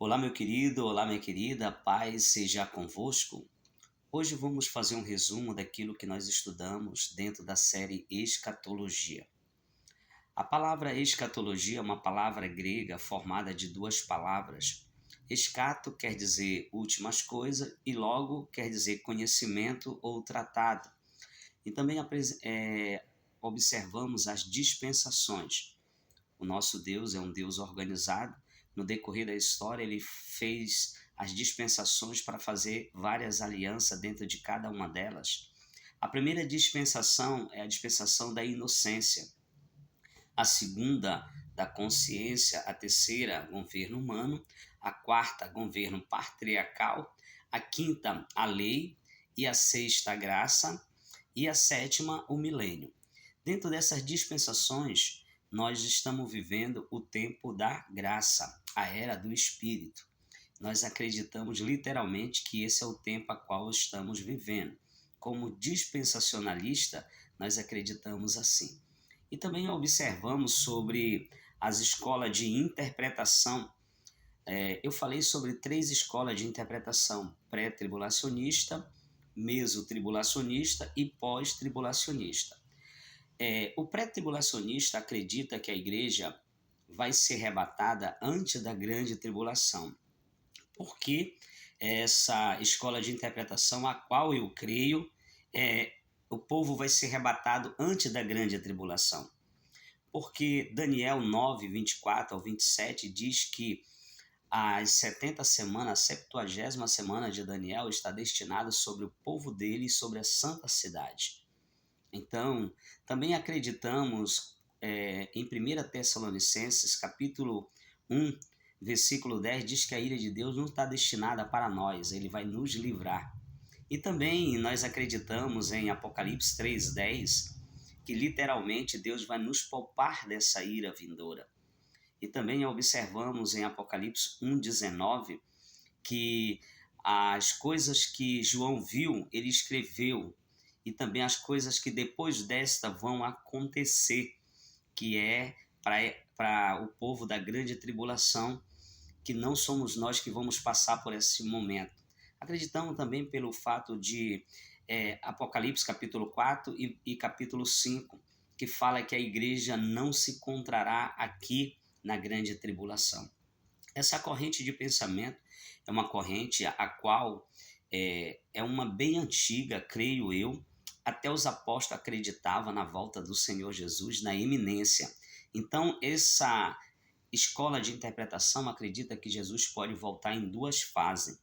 Olá, meu querido, olá, minha querida, paz seja convosco. Hoje vamos fazer um resumo daquilo que nós estudamos dentro da série Escatologia. A palavra escatologia é uma palavra grega formada de duas palavras. Escato quer dizer últimas coisas e logo quer dizer conhecimento ou tratado. E também observamos as dispensações. O nosso Deus é um Deus organizado. No decorrer da história, ele fez as dispensações para fazer várias alianças dentro de cada uma delas. A primeira dispensação é a dispensação da inocência. A segunda, da consciência. A terceira, governo humano. A quarta, governo patriarcal. A quinta, a lei. E a sexta, a graça. E a sétima, o milênio. Dentro dessas dispensações, nós estamos vivendo o tempo da graça, a era do Espírito. Nós acreditamos literalmente que esse é o tempo a qual estamos vivendo. Como dispensacionalista, nós acreditamos assim. E também observamos sobre as escolas de interpretação. Eu falei sobre 3 escolas de interpretação: pré-tribulacionista, mesotribulacionista e pós-tribulacionista. O pré-tribulacionista acredita que a igreja vai ser arrebatada antes da grande tribulação. Por que essa escola de interpretação, a qual eu creio, o povo vai ser arrebatado antes da grande tribulação? Porque Daniel 9, 24 ao 27 diz que as 70 semanas, a 70ª semana de Daniel está destinada sobre o povo dele e sobre a santa cidade. Então, também acreditamos em 1 Tessalonicenses, capítulo 1, versículo 10, diz que a ira de Deus não está destinada para nós, ele vai nos livrar. E também nós acreditamos em Apocalipse 3:10, que literalmente Deus vai nos poupar dessa ira vindoura. E também observamos em Apocalipse 1:19 que as coisas que João viu, ele escreveu, e também as coisas que depois desta vão acontecer, que é para o povo da grande tribulação, que não somos nós que vamos passar por esse momento. Acreditamos também pelo fato de Apocalipse capítulo 4 e capítulo 5, que fala que a igreja não se encontrará aqui na grande tribulação. Essa corrente de pensamento é uma corrente a qual é uma bem antiga, creio eu. Até os apóstolos acreditavam na volta do Senhor Jesus, na iminência. Então, essa escola de interpretação acredita que Jesus pode voltar em 2 fases.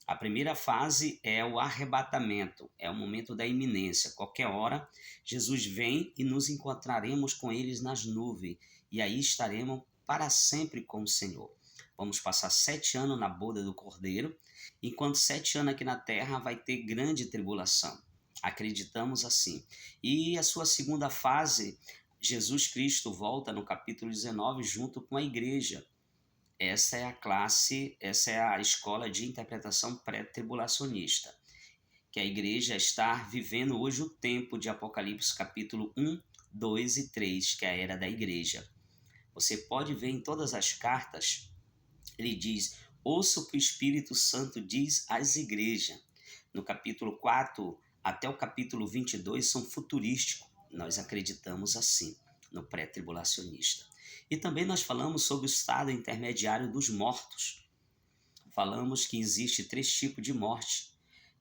A primeira fase é o arrebatamento, é o momento da iminência. Qualquer hora, Jesus vem e nos encontraremos com eles nas nuvens, e aí estaremos para sempre com o Senhor. Vamos passar 7 anos na boda do Cordeiro, enquanto 7 anos aqui na terra vai ter grande tribulação. Acreditamos assim. E a sua segunda fase, Jesus Cristo volta no capítulo 19 junto com a igreja. Essa é a classe, essa é a escola de interpretação pré-tribulacionista, que a igreja está vivendo hoje o tempo de Apocalipse capítulo 1, 2 e 3, que é a era da igreja. Você pode ver em todas as cartas, ele diz: ouça o que o Espírito Santo diz às igrejas. No capítulo 4 até o capítulo 22 são futurísticos. Nós acreditamos assim, no pré-tribulacionista. E também nós falamos sobre o estado intermediário dos mortos. Falamos que existe 3 tipos de morte: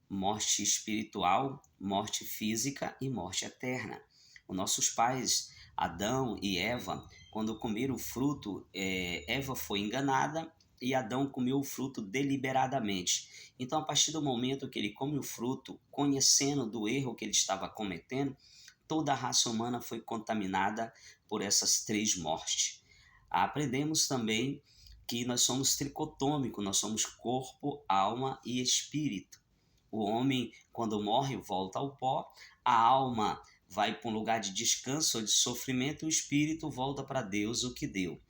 morte espiritual, morte física e morte eterna. Os nossos pais, Adão e Eva, quando comeram o fruto, Eva foi enganada e Adão comeu o fruto deliberadamente. Então, a partir do momento que ele come o fruto, conhecendo do erro que ele estava cometendo, toda a raça humana foi contaminada por essas 3 mortes. Aprendemos também que nós somos tricotômicos, nós somos corpo, alma e espírito. O homem, quando morre, volta ao pó, a alma vai para um lugar de descanso ou de sofrimento, e o espírito volta para Deus, o que deu.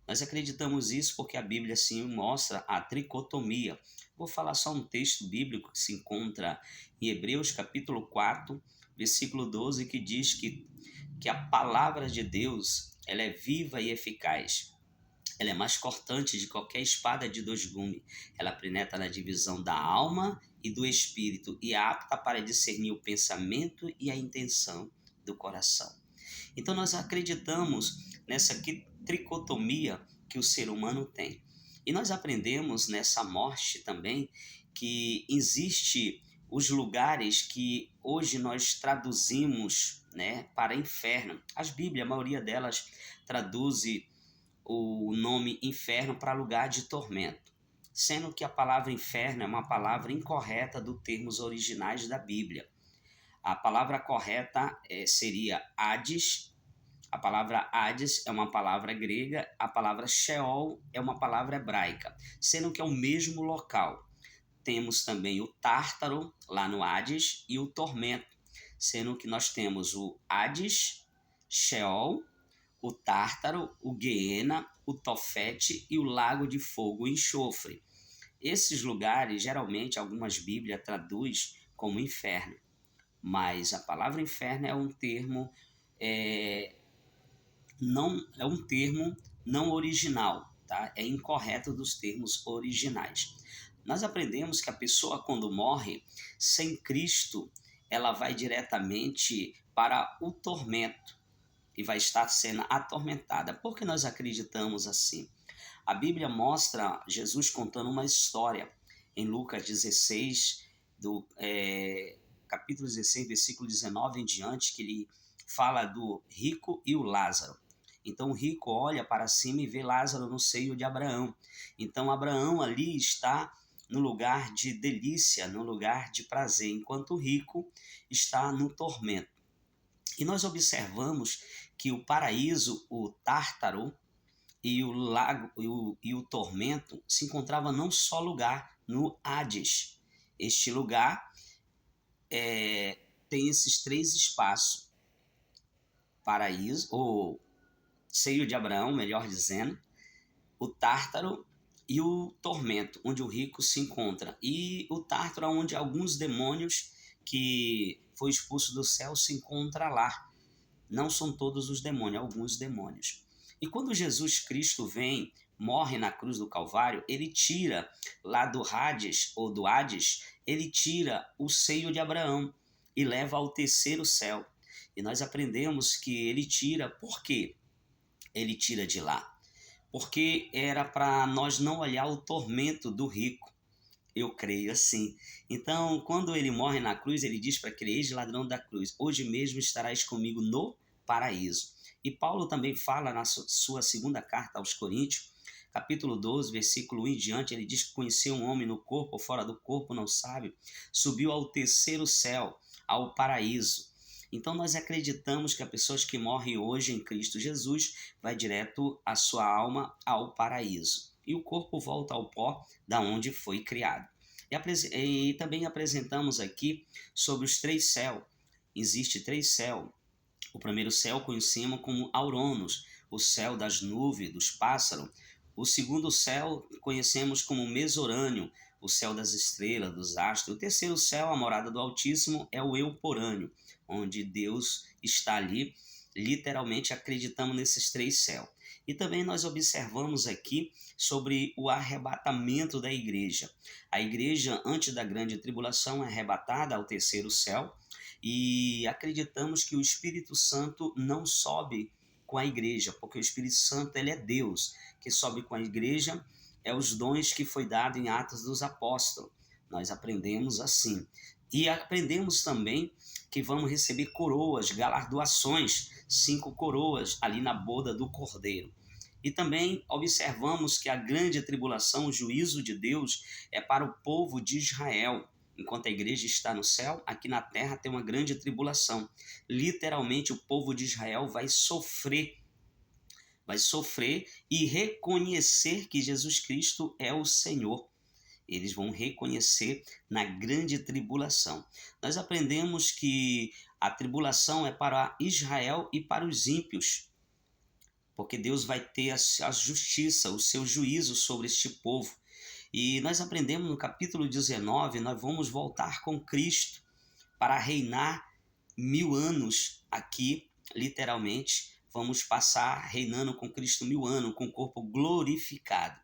Nós acreditamos isso porque a Bíblia assim mostra a tricotomia. Vou falar só um texto bíblico que se encontra em Hebreus capítulo 4, versículo 12, que diz que a palavra de Deus ela é viva e eficaz. Ela é mais cortante de qualquer espada de dois gumes. Ela penetra na divisão da alma e do espírito e é apta para discernir o pensamento e a intenção do coração. Então nós acreditamos nessa tricotomia que o ser humano tem. E nós aprendemos nessa morte também que existe os lugares que hoje nós traduzimos, né, para inferno. As Bíblias, a maioria delas traduz o nome inferno para lugar de tormento, sendo que a palavra inferno é uma palavra incorreta dos termos originais da Bíblia. A palavra correta seria Hades. A palavra Hades é uma palavra grega, a palavra Sheol é uma palavra hebraica, sendo que é o mesmo local. Temos também o Tártaro, lá no Hades, e o tormento, sendo que nós temos o Hades, Sheol, o Tártaro, o Guiena, o Tofete e o Lago de Fogo e Enxofre. Esses lugares, geralmente, algumas Bíblias traduz como inferno, mas a palavra inferno é um termo não original, tá? É incorreto dos termos originais. Nós aprendemos que a pessoa, quando morre sem Cristo, ela vai diretamente para o tormento e vai estar sendo atormentada. Por que nós acreditamos assim? A Bíblia mostra Jesus contando uma história em Lucas 16, capítulo 16, versículo 19 em diante, que ele fala do rico e o Lázaro. Então o rico olha para cima e vê Lázaro no seio de Abraão. Então Abraão ali está no lugar de delícia, no lugar de prazer, enquanto o rico está no tormento. E nós observamos que o paraíso, o Tártaro e o lago e o tormento se encontravam num só lugar, no Hades. Este lugar tem esses três espaços: paraíso, ou seio de Abraão, melhor dizendo, o Tártaro e o tormento, onde o rico se encontra. E o Tártaro é onde alguns demônios que foi expulso do céu se encontram lá. Não são todos os demônios, alguns demônios. E quando Jesus Cristo vem, morre na cruz do Calvário, ele tira lá do Hades, ou do Hades, ele tira o seio de Abraão e leva ao terceiro céu. E nós aprendemos que ele tira, por quê? Ele tira de lá porque era para nós não olhar o tormento do rico. Eu creio assim. Então, quando ele morre na cruz, ele diz para aquele ex-ladrão da cruz: hoje mesmo estarás comigo no paraíso. E Paulo também fala na sua segunda carta aos Coríntios, capítulo 12, versículo 1 em diante, ele diz que conheceu um homem no corpo ou fora do corpo, não sabe, subiu ao terceiro céu, ao paraíso. Então nós acreditamos que as pessoas que morrem hoje em Cristo Jesus vai direto a sua alma ao paraíso. E o corpo volta ao pó da onde foi criado. E também apresentamos aqui sobre os três céus. Existe três céus. O primeiro céu conhecemos como Auranos, o céu das nuvens, dos pássaros. O segundo céu conhecemos como Mesorânio, o céu das estrelas, dos astros. O terceiro céu, a morada do Altíssimo, é o Euporâneo, onde Deus está ali. Literalmente acreditamos nesses três céus. E também nós observamos aqui sobre o arrebatamento da igreja. A igreja, antes da grande tribulação, é arrebatada ao terceiro céu e acreditamos que o Espírito Santo não sobe com a igreja, porque o Espírito Santo ele é Deus, que sobe com a igreja é os dons que foi dado em Atos dos Apóstolos. Nós aprendemos assim. E aprendemos também que vamos receber coroas, galardoações, 5 coroas ali na boda do Cordeiro. E também observamos que a grande tribulação, o juízo de Deus, é para o povo de Israel. Enquanto a igreja está no céu, aqui na terra tem uma grande tribulação. Literalmente, o povo de Israel vai sofrer e reconhecer que Jesus Cristo é o Senhor. Eles vão reconhecer na grande tribulação. Nós aprendemos que a tribulação é para Israel e para os ímpios, porque Deus vai ter a justiça, o seu juízo sobre este povo. E nós aprendemos no capítulo 19, nós vamos voltar com Cristo para reinar 1000 anos aqui, literalmente, vamos passar reinando com Cristo 1000 anos, com o corpo glorificado.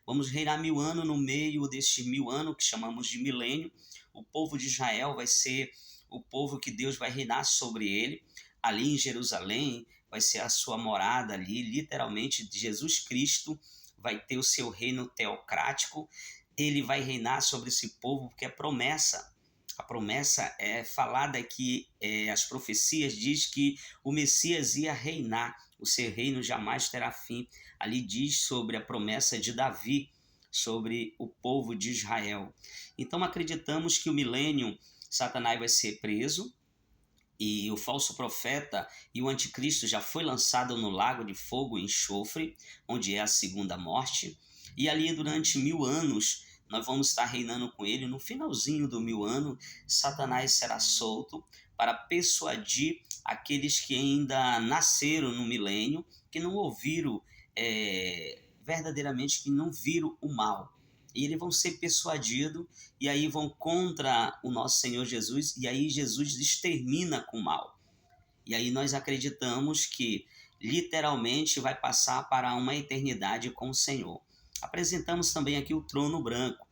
Vamos reinar 1000 anos. No meio destes 1000 anos, que chamamos de milênio, o povo de Israel vai ser o povo que Deus vai reinar sobre ele. Ali em Jerusalém vai ser a sua morada ali, literalmente. Jesus Cristo vai ter o seu reino teocrático. Ele vai reinar sobre esse povo, porque a promessa é falada que as profecias diz que o Messias ia reinar, o seu reino jamais terá fim. Ali diz sobre a promessa de Davi, sobre o povo de Israel. Então acreditamos que o milênio, Satanás vai ser preso, e o falso profeta e o anticristo já foi lançado no lago de fogo e enxofre, onde é a segunda morte, e ali durante 1000 anos nós vamos estar reinando com ele. No finalzinho do 1000 ano, Satanás será solto para persuadir aqueles que ainda nasceram no milênio, que não ouviram verdadeiramente, que não viram o mal. E eles vão ser persuadidos, e aí vão contra o nosso Senhor Jesus, e aí Jesus extermina com o mal. E aí nós acreditamos que literalmente vai passar para uma eternidade com o Senhor. Apresentamos também aqui o trono branco.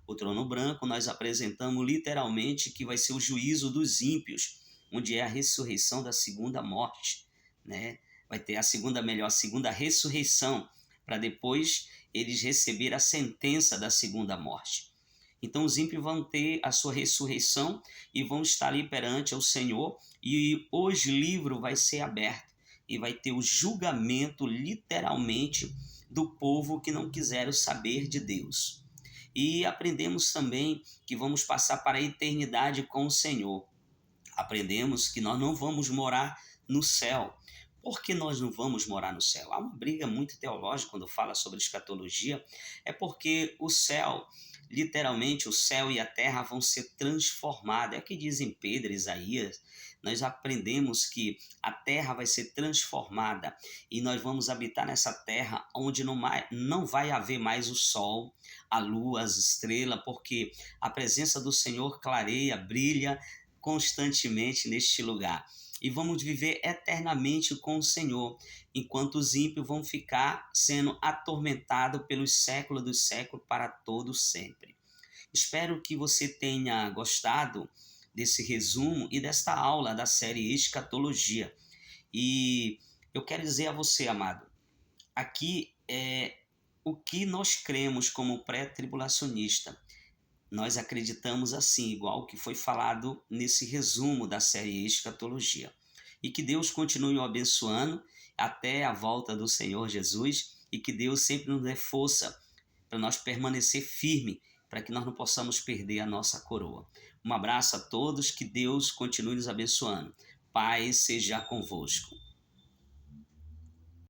O trono branco nós apresentamos literalmente que vai ser o juízo dos ímpios, onde é a ressurreição da segunda morte, né? Vai ter a segunda ressurreição, para depois eles receberem a sentença da segunda morte. Então os ímpios vão ter a sua ressurreição e vão estar ali perante o Senhor, e hoje o livro vai ser aberto e vai ter o julgamento literalmente do povo que não quiseram saber de Deus. E aprendemos também que vamos passar para a eternidade com o Senhor. Aprendemos que nós não vamos morar no céu. Por que nós não vamos morar no céu? Há uma briga muito teológica quando fala sobre escatologia. É porque o céu, literalmente o céu e a terra vão ser transformados. É o que dizem Pedro e Isaías. Nós aprendemos que a terra vai ser transformada e nós vamos habitar nessa terra onde não vai haver mais o sol, a lua, as estrelas, porque a presença do Senhor clareia, brilha constantemente neste lugar. E vamos viver eternamente com o Senhor, enquanto os ímpios vão ficar sendo atormentados pelos séculos dos séculos para todo sempre. Espero que você tenha gostado desse resumo e desta aula da série Escatologia. E eu quero dizer a você, amado, aqui é o que nós cremos como pré-tribulacionista. Nós acreditamos assim, igual o que foi falado nesse resumo da série Escatologia. E que Deus continue o abençoando até a volta do Senhor Jesus, e que Deus sempre nos dê força para nós permanecer firme, para que nós não possamos perder a nossa coroa. Um abraço a todos, que Deus continue nos abençoando. Paz seja convosco.